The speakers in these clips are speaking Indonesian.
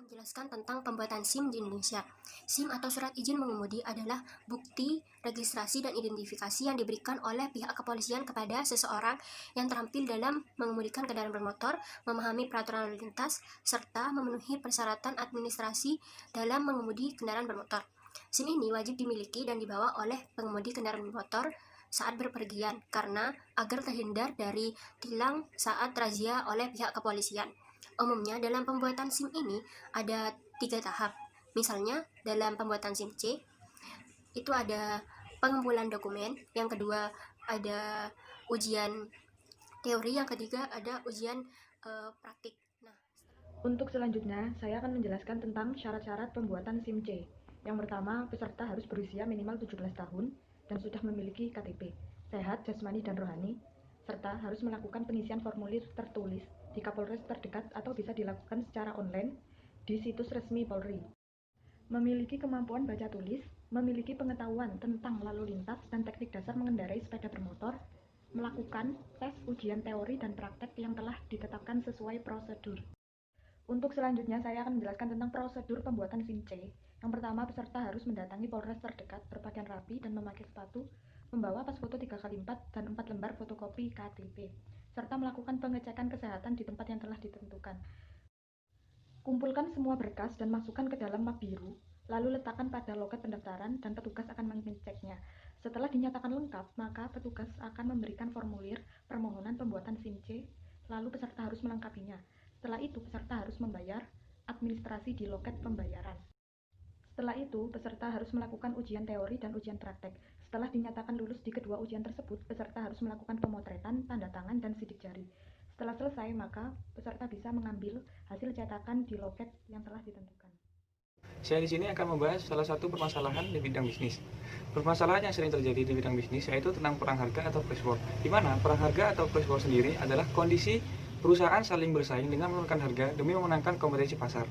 menjelaskan tentang pembuatan SIM di Indonesia. SIM atau surat izin mengemudi adalah bukti registrasi dan identifikasi yang diberikan oleh pihak kepolisian kepada seseorang yang terampil dalam mengemudikan kendaraan bermotor, memahami peraturan lalu lintas, serta memenuhi persyaratan administrasi dalam mengemudi kendaraan bermotor. SIM ini wajib dimiliki dan dibawa oleh pengemudi kendaraan bermotor saat berpergian karena agar terhindar dari tilang saat razia oleh pihak kepolisian. Umumnya dalam pembuatan SIM ini ada 3 tahap. Misalnya dalam pembuatan SIM C itu ada pengumpulan dokumen, yang kedua ada ujian teori, yang ketiga ada ujian praktik. Untuk selanjutnya, saya akan menjelaskan tentang syarat-syarat pembuatan SIM C. Yang pertama, peserta harus berusia minimal 17 tahun dan sudah memiliki KTP, sehat jasmani dan rohani, serta harus melakukan pengisian formulir tertulis di Kapolres terdekat atau bisa dilakukan secara online di situs resmi Polri. Memiliki kemampuan baca tulis, memiliki pengetahuan tentang lalu lintas dan teknik dasar mengendarai sepeda bermotor, melakukan tes ujian teori dan praktek yang telah ditetapkan sesuai prosedur. Untuk selanjutnya, saya akan menjelaskan tentang prosedur pembuatan SIM C. Yang pertama, peserta harus mendatangi Polres terdekat, berpakaian rapi dan memakai sepatu, membawa pas foto 3x4 dan 4 lembar fotokopi KTP, serta melakukan pengecekan kesehatan di tempat yang telah ditentukan. Kumpulkan semua berkas dan masukkan ke dalam map biru, lalu letakkan pada loket pendaftaran dan petugas akan mengeceknya. Setelah dinyatakan lengkap, maka petugas akan memberikan formulir permohonan pembuatan SIM C, lalu peserta harus melengkapinya. Setelah itu, peserta harus membayar administrasi di loket pembayaran. Setelah itu, peserta harus melakukan ujian teori dan ujian praktek. Setelah dinyatakan lulus di kedua ujian tersebut, peserta harus melakukan pemotretan, tanda tangan, dan sidik jari. Setelah selesai, maka peserta bisa mengambil hasil cetakan di loket yang telah ditentukan. Saya di sini akan membahas salah satu permasalahan di bidang bisnis. Permasalahan yang sering terjadi di bidang bisnis yaitu tentang perang harga atau price war. Di mana perang harga atau price war sendiri adalah kondisi perusahaan saling bersaing dengan menurunkan harga demi memenangkan kompetisi pasar.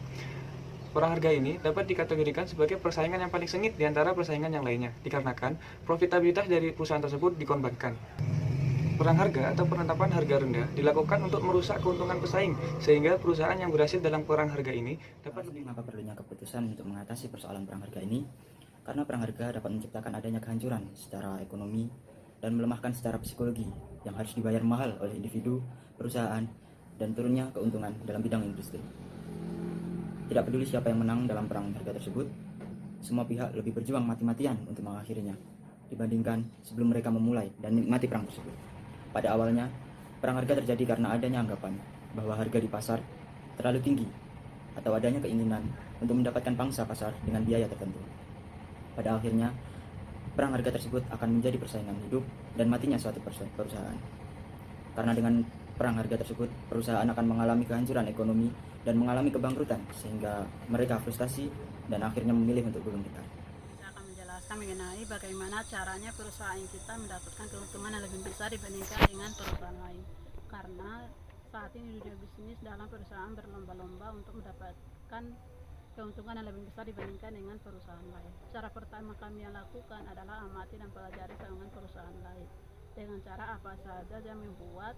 Perang harga ini dapat dikategorikan sebagai persaingan yang paling sengit di antara persaingan yang lainnya, dikarenakan profitabilitas dari perusahaan tersebut dikorbankan. Perang harga atau penetapan harga rendah dilakukan untuk merusak keuntungan pesaing, sehingga perusahaan yang berhasil dalam perang harga ini dapat lebih. Mengapa perlunya keputusan untuk mengatasi persoalan perang harga ini? Karena perang harga dapat menciptakan adanya kehancuran secara ekonomi dan melemahkan secara psikologi yang harus dibayar mahal oleh individu, perusahaan, dan turunnya keuntungan dalam bidang industri. Tidak peduli siapa yang menang dalam perang harga tersebut, semua pihak lebih berjuang mati-matian untuk mengakhirinya dibandingkan sebelum mereka memulai dan menikmati perang tersebut. Pada awalnya, perang harga terjadi karena adanya anggapan bahwa harga di pasar terlalu tinggi atau adanya keinginan untuk mendapatkan pangsa pasar dengan biaya tertentu. Pada akhirnya, perang harga tersebut akan menjadi persaingan hidup dan matinya suatu perusahaan. Karena dengan perang harga tersebut, perusahaan akan mengalami kehancuran ekonomi dan mengalami kebangkrutan, sehingga mereka frustasi dan akhirnya memilih untuk gulung tikar. Saya akan menjelaskan mengenai bagaimana caranya perusahaan kita mendapatkan keuntungan yang lebih besar dibandingkan dengan perusahaan lain. Karena saat ini dunia bisnis dalam perusahaan berlomba-lomba untuk mendapatkan keuntungan yang lebih besar dibandingkan dengan perusahaan lain. Cara pertama kami yang lakukan adalah amati dan pelajari saingan perusahaan lain. Dengan cara apa saja yang membuat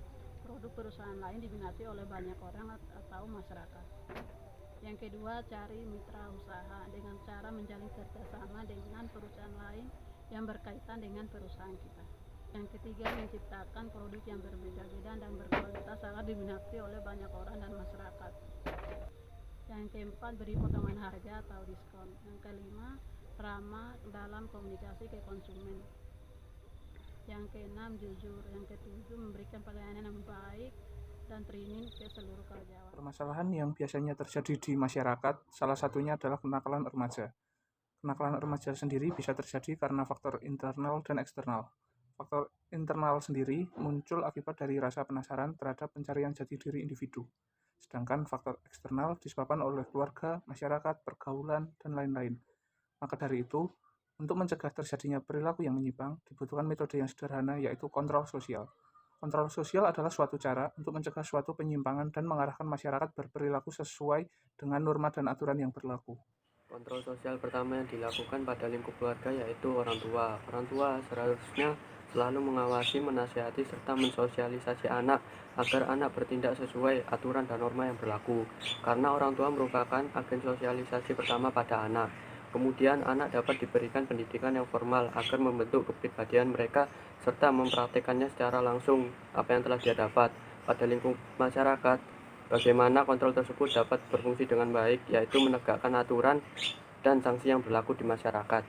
produk perusahaan lain diminati oleh banyak orang atau masyarakat. Yang kedua, cari mitra usaha dengan cara menjalin kerjasama dengan perusahaan lain yang berkaitan dengan perusahaan kita. Yang ketiga, menciptakan produk yang berbeda-beda dan berkualitas agar diminati oleh banyak orang dan masyarakat. Yang keempat, beri potongan harga atau diskon. Yang kelima, ramah dalam komunikasi ke konsumen. Yang keenam, jujur. Yang ketujuh, memberikan pelayanan yang baik dan training ke seluruh karyawan. Permasalahan yang biasanya terjadi di masyarakat, salah satunya adalah kenakalan remaja. Kenakalan remaja sendiri bisa terjadi karena faktor internal dan eksternal. Faktor internal sendiri muncul akibat dari rasa penasaran terhadap pencarian jati diri individu. Sedangkan faktor eksternal disebabkan oleh keluarga, masyarakat, pergaulan, dan lain-lain. Maka dari itu, untuk mencegah terjadinya perilaku yang menyimpang, dibutuhkan metode yang sederhana, yaitu kontrol sosial. Kontrol sosial adalah suatu cara untuk mencegah suatu penyimpangan dan mengarahkan masyarakat berperilaku sesuai dengan norma dan aturan yang berlaku. Kontrol sosial pertama yang dilakukan pada lingkup keluarga yaitu orang tua. Orang tua seharusnya selalu mengawasi, menasihati, serta mensosialisasi anak agar anak bertindak sesuai aturan dan norma yang berlaku. Karena orang tua merupakan agen sosialisasi pertama pada anak. Kemudian anak dapat diberikan pendidikan yang formal agar membentuk kepribadian mereka serta mempraktekannya secara langsung apa yang telah dia dapat pada lingkup masyarakat. Bagaimana kontrol tersebut dapat berfungsi dengan baik, yaitu menegakkan aturan dan sanksi yang berlaku di masyarakat.